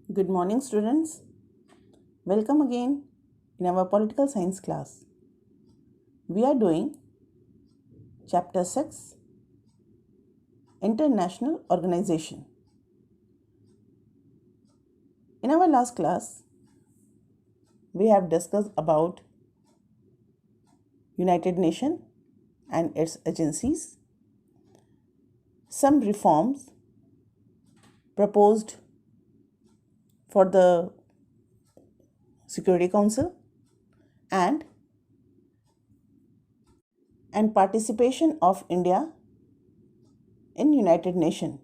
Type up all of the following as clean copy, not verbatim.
Good morning, students. Welcome again in our political science class. We are doing chapter 6, International Organization. In our last class, we have discussed about United Nations and its agencies, some reforms proposed for the Security Council and participation of India in United Nations.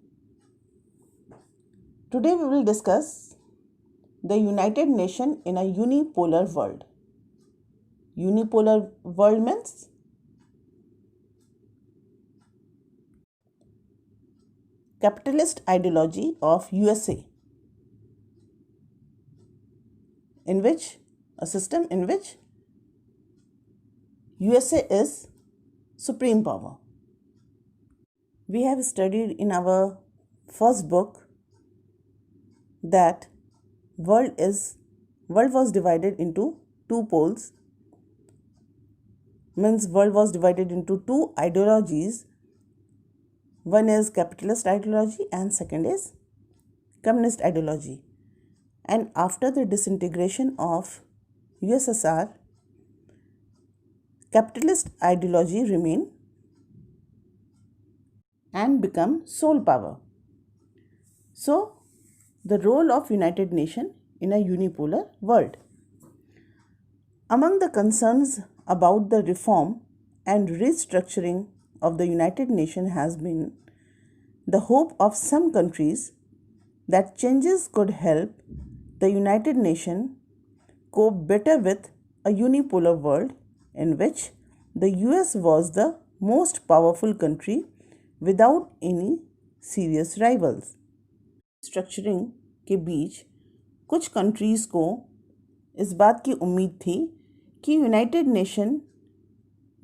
Today we will discuss the United Nations in a unipolar world. Unipolar world means capitalist ideology of USA, in which a system in which USA is supreme power. We have studied in our first book that world was divided into two poles, means world was divided into two ideologies. One is capitalist ideology and second is communist ideology. And after the disintegration of USSR, capitalist ideology remained and become sole power. So, the role of United Nations in a unipolar world. Among the concerns about the reform and restructuring of the United Nations has been the hope of some countries that changes could help the United Nations cope better with a unipolar world in which the US was the most powerful country without any serious rivals. Structuring के बीच कुछ countries को इस बात की उम्मीद थी कि United Nation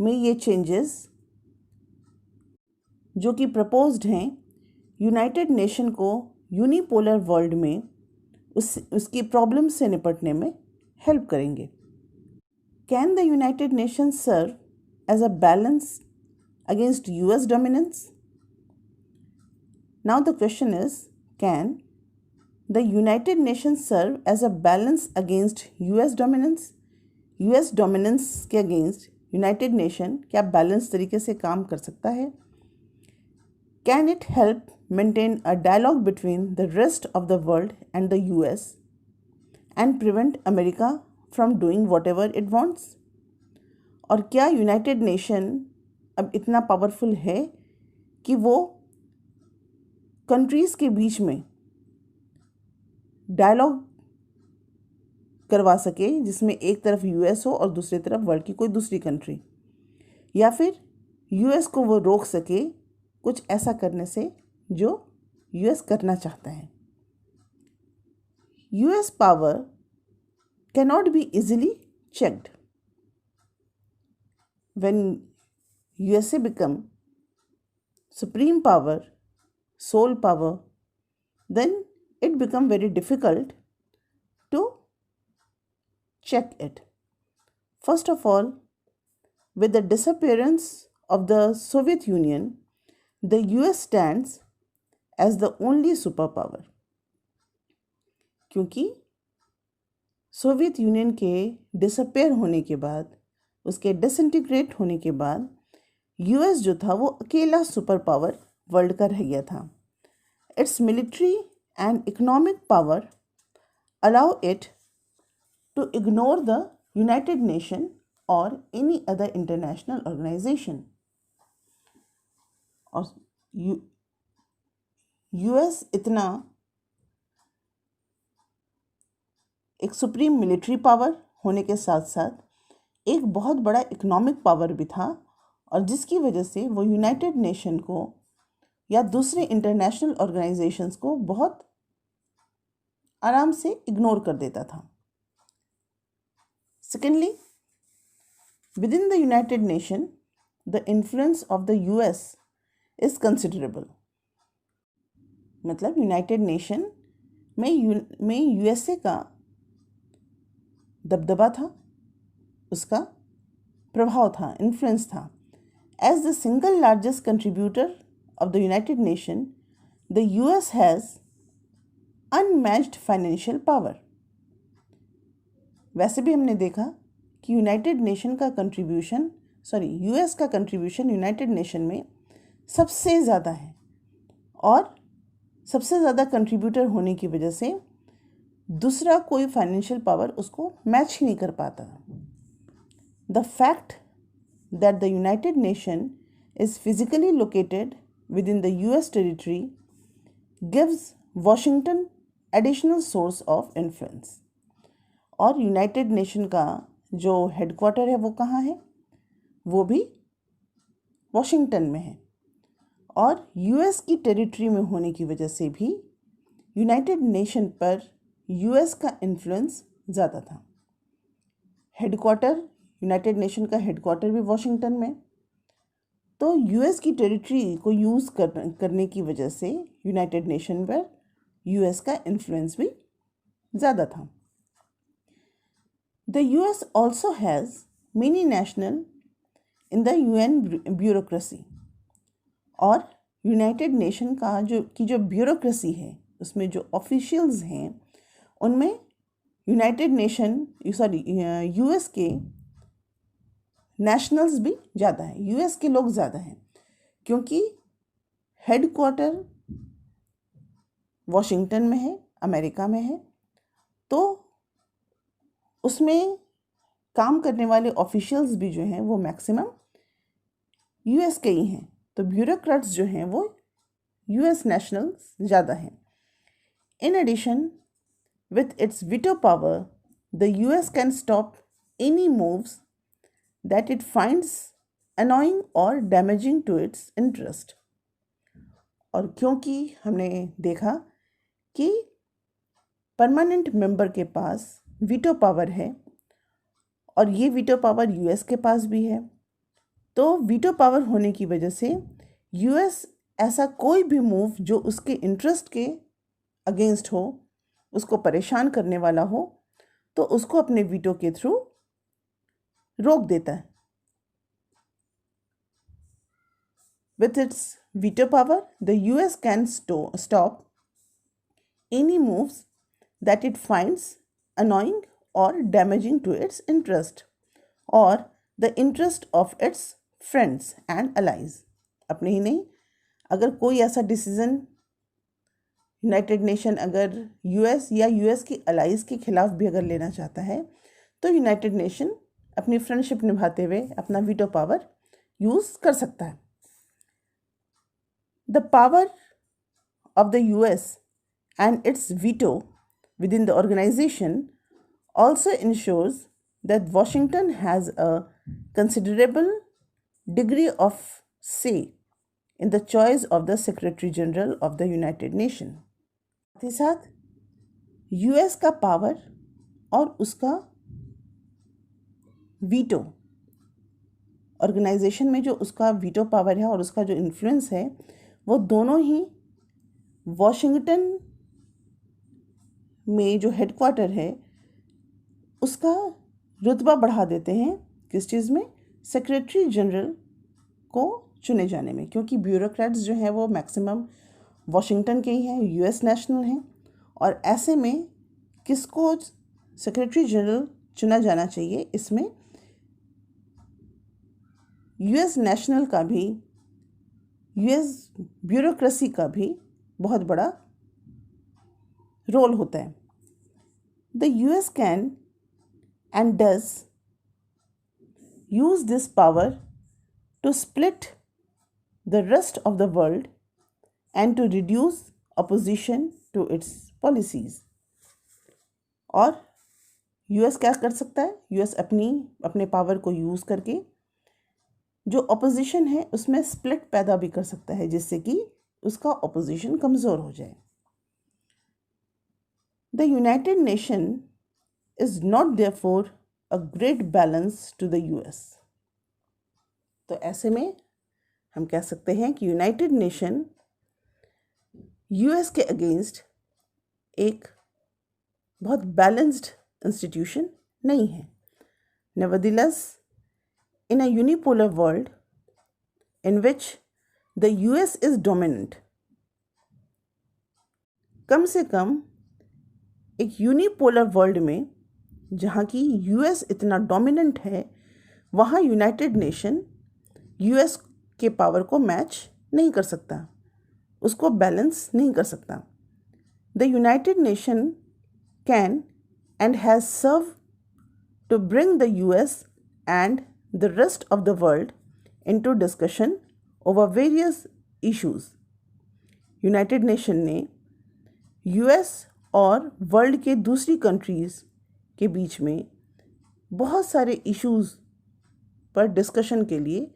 में ये चेंजेस जो कि प्रपोज्ड हैं यूनाइटेड नेशन को यूनिपोलर वर्ल्ड में उसकी प्रॉब्लम से निपटने में हेल्प करेंगे. Can the United Nation serve as a balance against US dominance? Now the question is, can the United Nations serve as a balance against US dominance? US dominance के against United Nation क्या balance तरीके से काम कर सकता है? Can it help maintain a dialogue between the rest of the world and the US and prevent America from doing whatever it wants? और क्या यूनाइटेड नेशन अब इतना पावरफुल है कि वो कंट्रीज़ के बीच में डायलॉग करवा सके जिसमें एक तरफ US हो और दूसरी तरफ वर्ल्ड की कोई दूसरी कंट्री, या फिर US को वो रोक सके कुछ ऐसा करने से जो US करना चाहता है. US power cannot be easily checked. When USA become supreme power, sole power, then it become very difficult to check it. First of all, with the disappearance of the Soviet Union, the US stands as the only superpower. क्योंकि Soviet union के disappear होने के बाद, उसके disintegrate होने के बाद US जो था वो अकेला सुपर पावर वर्ल्ड का रह गया था. It's military and economic power allow it to ignore the United Nations or any other international organization. और US इतना एक सुप्रीम मिलिट्री पावर होने के साथ साथ एक बहुत बड़ा इकोनॉमिक पावर भी था, और जिसकी वजह से वो यूनाइटेड नेशन को या दूसरे इंटरनेशनल ऑर्गेनाइजेशंस को बहुत आराम से इग्नोर कर देता था. Secondly, within the United Nation the influence of the US is considerable. मतलब यूनाइटेड नेशन में यूएसए का दबदबा था, उसका प्रभाव था, इन्फ्लुएंस था. As the single largest contributor of the United Nations, the US has unmatched financial power. वैसे भी हमने देखा कि यूनाइटेड नेशन का कंट्रीब्यूशन यूएस का कंट्रीब्यूशन यूनाइटेड नेशन में सबसे ज़्यादा है और सबसे ज़्यादा कंट्रीब्यूटर होने की वजह से दूसरा कोई फाइनेंशियल पावर उसको मैच ही नहीं कर पाता. The fact that the United Nation is physically located within the US territory gives Washington additional source of influence. और यूनाइटेड नेशन का जो हेडक्वार्टर है वो कहाँ है? वो भी वॉशिंगटन में है. और यूएस की टेरिटरी में होने की वजह से भी यूनाइटेड नेशन पर यूएस का इन्फ्लुएंस ज़्यादा था. यूनाइटेड नेशन का हेडक्वार्टर भी वॉशिंगटन में, तो यूएस की टेरिटरी को यूज़ करने की वजह से यूनाइटेड नेशन पर यूएस का इन्फ्लुएंस भी ज़्यादा था. The US also has many national in the UN bureaucracy. और यूनाइटेड नेशन का जो ब्यूरोक्रेसी है उसमें जो ऑफिशियल्स हैं उनमें यूएस के नेशनल्स भी ज़्यादा हैं, यूएस के लोग ज़्यादा हैं, क्योंकि हेडक्वार्टर वॉशिंगटन में है, अमेरिका में है, तो उसमें काम करने वाले ऑफिशियल्स भी जो हैं वो मैक्सिमम यूएस के ही हैं. तो ब्यूरोक्रेट्स जो हैं वो यूएस नेशनल्स ज़्यादा हैं. In addition, with its veto power, the US can stop any moves that it finds annoying or damaging to its interest. और क्योंकि हमने देखा कि परमानेंट मेंबर के पास वीटो पावर है और ये वीटो पावर यूएस के पास भी है, तो वीटो पावर होने की वजह से यूएस ऐसा कोई भी मूव जो उसके इंटरेस्ट के अगेंस्ट हो, उसको परेशान करने वाला हो, तो उसको अपने वीटो के थ्रू रोक देता है. With its veto power, the US can stop any moves that it finds annoying or damaging to its interest or the interest of its friends and allies. अपने ही नहीं, अगर कोई ऐसा डिसीजन यूनाइटेड नेशन अगर US या US की allies के खिलाफ भी अगर लेना चाहता है, तो यूनाइटेड नेशन अपनी फ्रेंडशिप निभाते हुए अपना वीटो पावर यूज़ कर सकता है. The power of the US and its veto within the organization also ensures that Washington has a considerable degree of say in the choice of the Secretary General of the United Nations. साथ ही साथ US का power और उसका veto, organisation में जो उसका veto power है और उसका जो इन्फ्लुएंस है, वो दोनों ही वॉशिंगटन में जो हेडक्वार्टर है उसका रुतबा बढ़ा देते हैं. किस चीज़ में? सेक्रेटरी जनरल को चुने जाने में, क्योंकि ब्यूरोक्रेट्स जो हैं वो मैक्सिमम वॉशिंगटन के ही हैं, यूएस नेशनल हैं, और ऐसे में किसको सेक्रेटरी जनरल चुना जाना चाहिए, इसमें यूएस नेशनल का भी, यूएस ब्यूरोक्रेसी का भी बहुत बड़ा रोल होता है. The US can and does use this power to split the rest of the world and to reduce opposition to its policies. और यूएस क्या कर सकता है? यूएस अपने पावर को यूज़ करके जो अपोजिशन है उसमें स्प्लिट पैदा भी कर सकता है, जिससे कि उसका अपोजिशन कमज़ोर हो जाए. The United Nation is not therefore a great balance to the US. तो ऐसे में हम कह सकते हैं कि यूनाइटेड नेशन यूएस के अगेंस्ट एक बहुत बैलेंस्ड इंस्टीट्यूशन नहीं है. Nevertheless, in a unipolar world in which the US is dominant, कम से कम एक यूनिपोलर वर्ल्ड में जहाँ की यूएस इतना डोमिनेंट है, वहाँ यूनाइटेड नेशन यूएस के पावर को मैच नहीं कर सकता, उसको बैलेंस नहीं कर सकता. The United Nation can and has serve to bring the US and the rest of the world into discussion over various issues. United Nation ने यूएस और वर्ल्ड के दूसरी कंट्रीज़ के बीच में बहुत सारे इश्यूज़ पर डिस्कशन के लिए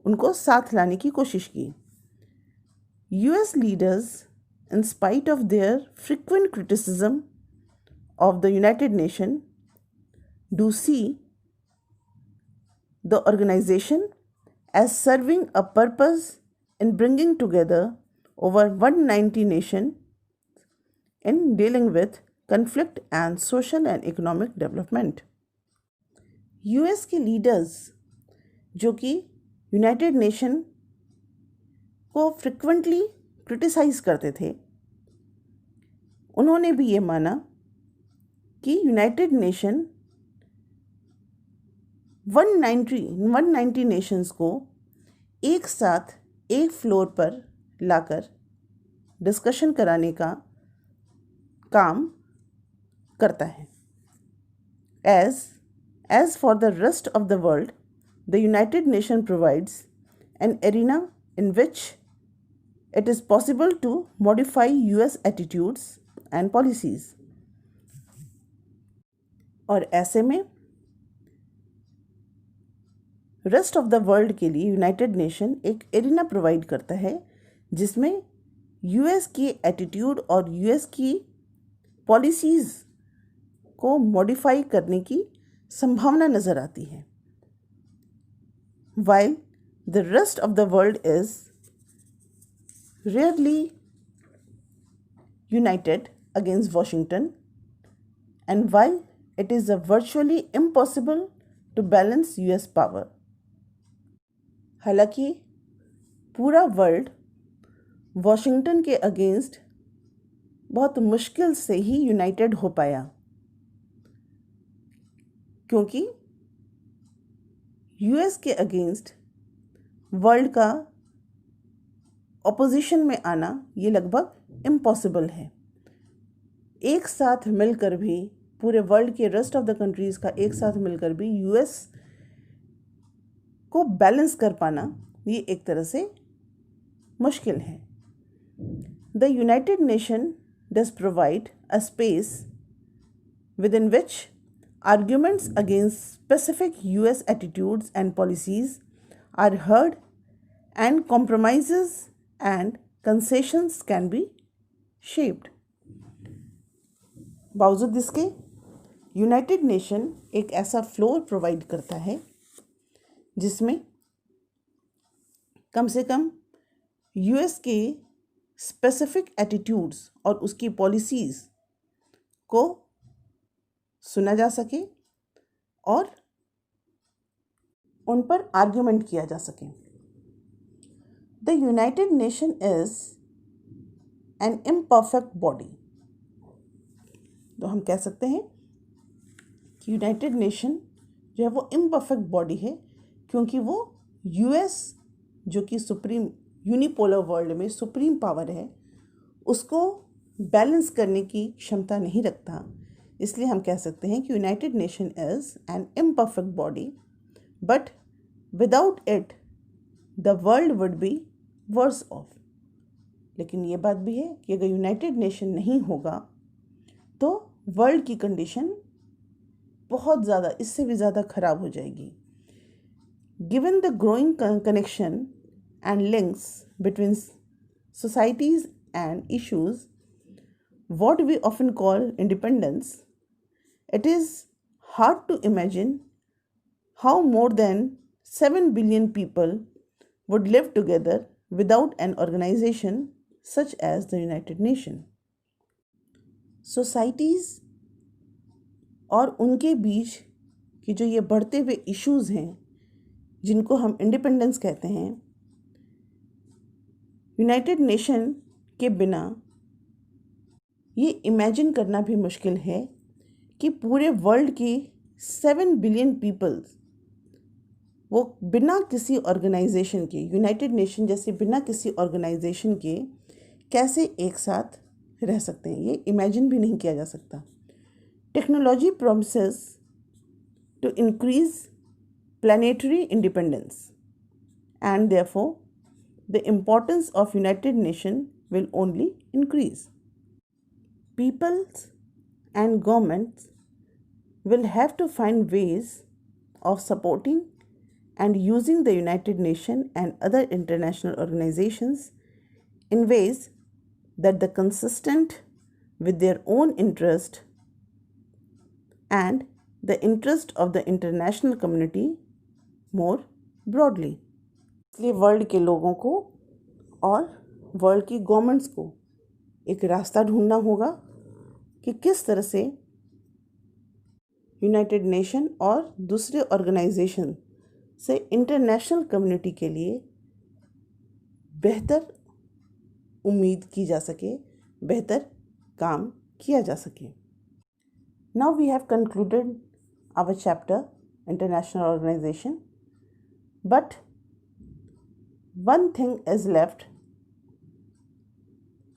उनको साथ लाने की कोशिश की. US leaders, in spite of their frequent criticism of the United Nation, do see the organisation as serving a purpose in bringing together over 190 nations in dealing with conflict and social and economic development. US के leaders जो कि United Nation को frequently criticise करते थे, उन्होंने भी ये माना कि यूनाइटेड नेशन 190 नेशंस को एक साथ एक फ्लोर पर लाकर डिस्कशन कराने का काम करता है. As for the rest of the world, the United Nations provides an arena in which it is possible to modify US attitudes and policies. और ऐसे में रेस्ट ऑफ द वर्ल्ड के लिए यूनाइटेड नेशन एक एरिना प्रोवाइड करता है जिसमें US की एटीट्यूड और यूएस की पॉलिसीज़ को मॉडिफाई करने की संभावना नज़र आती है. while the rest of the world is rarely united against Washington, and while it is virtually impossible to balance US power. हालांकि पूरा वर्ल्ड वॉशिंगटन के अगेंस्ट बहुत मुश्किल से ही यूनाइटेड हो पाया, क्योंकि यूएस के अगेंस्ट वर्ल्ड का ऑपोजिशन में आना ये लगभग इम्पॉसिबल है. एक साथ मिलकर भी पूरे वर्ल्ड के रेस्ट ऑफ द कंट्रीज़ का एक साथ मिलकर भी यूएस को बैलेंस कर पाना ये एक तरह से मुश्किल है. The United nation does provide a space within which arguments against specific US attitudes and policies are heard and compromises and concessions can be shaped. बावजूद इसके यूनाइटेड नेशन एक ऐसा फ्लोर प्रोवाइड करता है जिसमें कम से कम यूएस के स्पेसिफिक एटीट्यूड्स और उसकी पॉलिसीज़ को सुना जा सके और उन पर आर्ग्यूमेंट किया जा सके. The United Nation is an imperfect body. तो हम कह सकते हैं कि यूनाइटेड नेशन जो है वो इम्परफेक्ट बॉडी है, क्योंकि वो यूएस जो कि सुप्रीम यूनिपोलर वर्ल्ड में सुप्रीम पावर है उसको बैलेंस करने की क्षमता नहीं रखता. इसलिए हम कह सकते हैं कि United Nation is an imperfect body, but without it the world would be verse of. लेकिन ये बात भी है कि अगर यूनाइटेड नेशन नहीं होगा तो वर्ल्ड की कंडीशन बहुत ज़्यादा, इससे भी ज़्यादा ख़राब हो जाएगी. Given the growing connection and links between societies and issues, what we often call independence, it is hard to imagine how more than 7 billion people would live together without an organization such as the United Nations. Societies और उनके बीच की जो ये बढ़ते हुए issues हैं जिनको हम इंडिपेंडेंस कहते हैं, यूनाइटेड नेशन के बिना ये इमेजिन करना भी मुश्किल है कि पूरे वर्ल्ड की 7 बिलियन पीपल्स वो बिना किसी ऑर्गेनाइजेशन के, यूनाइटेड नेशन जैसे बिना किसी ऑर्गेनाइजेशन के कैसे एक साथ रह सकते हैं, ये इमेजिन भी नहीं किया जा सकता। Technology promises to increase planetary independence and therefore the importance of United Nations will only increase. Peoples and governments will have to find ways of supporting and using the United Nations and other international organizations in ways that are consistent with their own interest and the interest of the international community more broadly. इसलिए world के लोगों को और world की governments को एक रास्ता ढूंढना होगा कि किस तरह से यूनाइटेड नेशन और दूसरे ऑर्गेनाइजेशन से इंटरनेशनल कम्युनिटी के लिए बेहतर उम्मीद की जा सके, बेहतर काम किया जा सके। Now we have concluded our chapter international organisation, but one thing is left.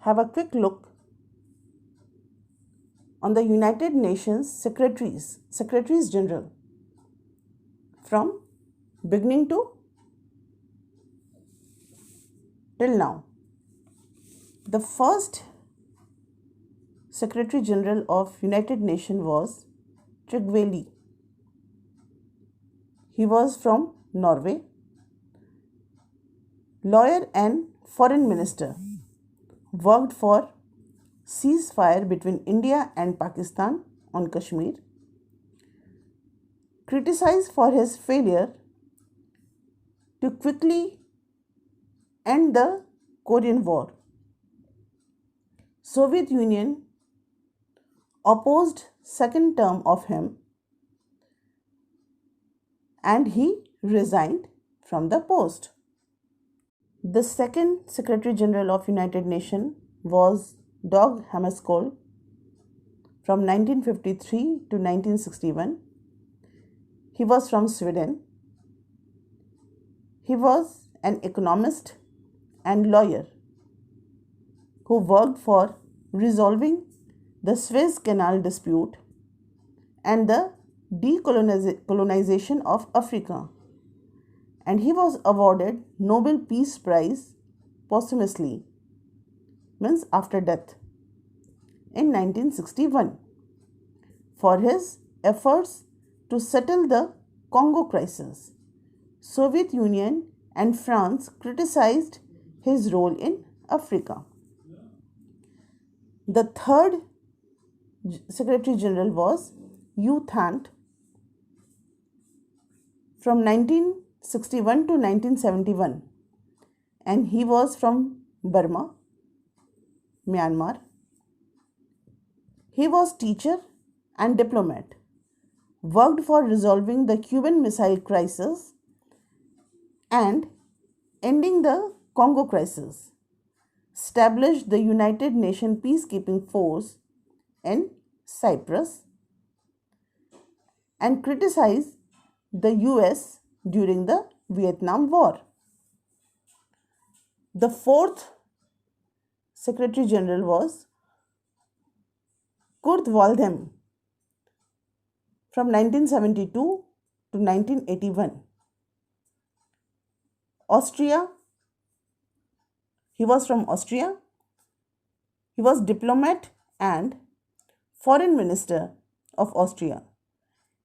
Have a quick look on the United Nations Secretaries General from beginning to till now. The first Secretary General of United Nations was Trygve Lie. He was from Norway. Lawyer and foreign minister, worked for ceasefire between India and Pakistan on Kashmir, criticized for his failure to quickly end the Korean War. Soviet Union opposed second term of him and he resigned from the post. The second Secretary General of United Nations was Dag Hammarskjöld from 1953 to 1961. He was from Sweden. He was an economist and lawyer who worked for resolving the Suez Canal dispute and the decolonization of Africa. And he was awarded Nobel Peace Prize posthumously, means after death, in 1961 for his efforts to settle the Congo crisis. Soviet Union and France criticized his role in Africa. The third Secretary General was U Thant from 1961 to 1971, and he was from Burma, Myanmar. He was teacher and diplomat, worked for resolving the Cuban Missile Crisis and ending the Congo crisis, established the United Nations Peacekeeping Force in Cyprus, and criticized the US during the Vietnam War. The fourth Secretary General was Kurt Waldheim from 1972 to 1981. Austria. He was from Austria. He was diplomat and foreign minister of Austria.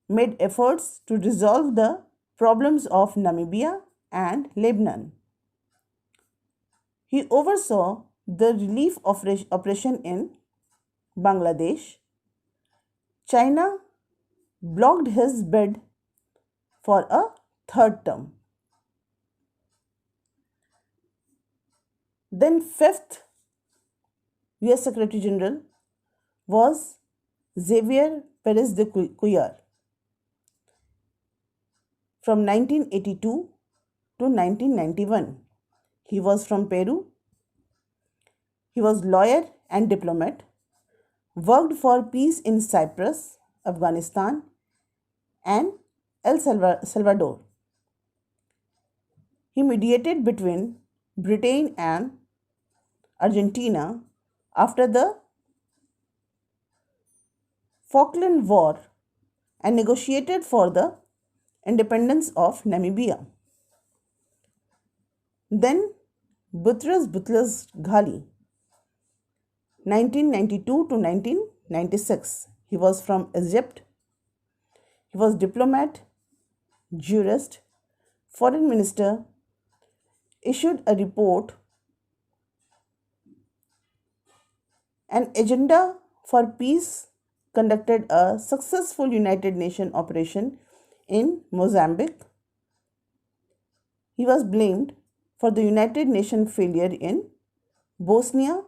Made efforts to resolve the problems of Namibia and Lebanon. He oversaw the relief operation in Bangladesh. China blocked his bid for a third term. Then fifth US Secretary General was Xavier Perez de Cuellar. From 1982 to 1991, he was from Peru. He was lawyer and diplomat, worked for peace in Cyprus, Afghanistan, and El Salvador. He mediated between Britain and Argentina after the Falkland War and negotiated for the independence of Namibia. Then Boutros Boutros Ghali, 1992 to 1996. He was from Egypt. He was diplomat, jurist, foreign minister, issued a report, an agenda for peace, conducted a successful United Nations operation in Mozambique. He was blamed for the United Nations failure in Bosnia,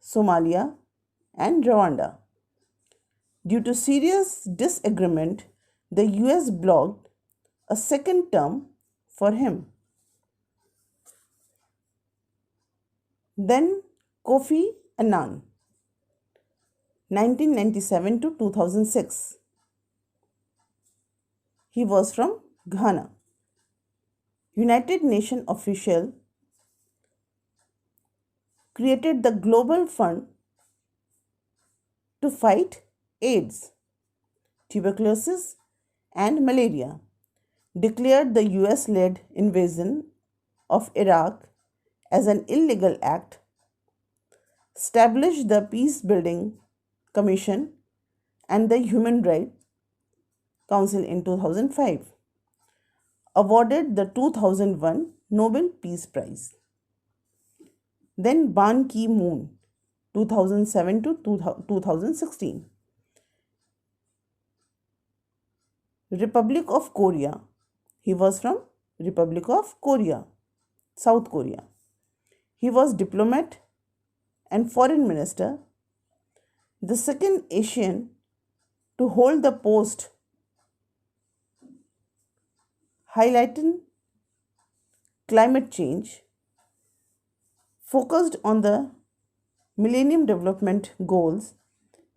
Somalia, and Rwanda. Due to serious disagreement, the US blocked a second term for him. Then Kofi Annan, 1997 to 2006. He was from Ghana. United Nations official created the Global Fund to fight AIDS, tuberculosis, and malaria, declared the US-led invasion of Iraq as an illegal act, established the Peace Building Commission and the Human Rights Council in 2005, awarded the 2001 Nobel Peace Prize. Then Ban Ki-moon, 2007 to 2016. Republic of Korea. He was from Republic of Korea, South Korea. He was diplomat and foreign minister, the second Asian to hold the post, highlighting climate change, focused on the Millennium Development Goals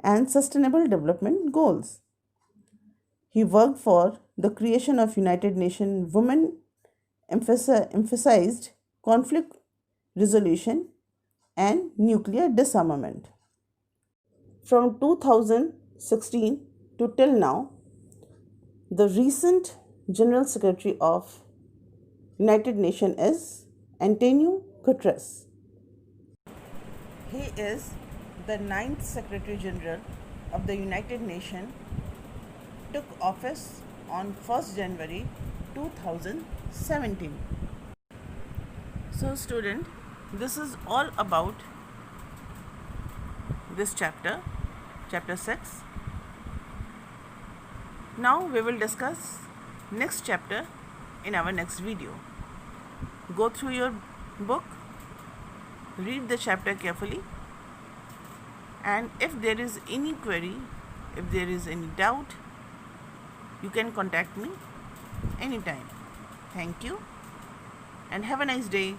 and Sustainable Development Goals. He worked for the creation of United Nations Women, emphasized conflict resolution and nuclear disarmament. From 2016 to till now, the recent General Secretary of United Nations is Antonio Guterres. He is the 9th Secretary General of the United Nations, took office on 1st January 2017. So student, this is all about this chapter 6. Now we will discuss next chapter in our next video. Go through your book, read the chapter carefully, and if there is any query, if there is any doubt, you can contact me anytime. Thank you and have a nice day.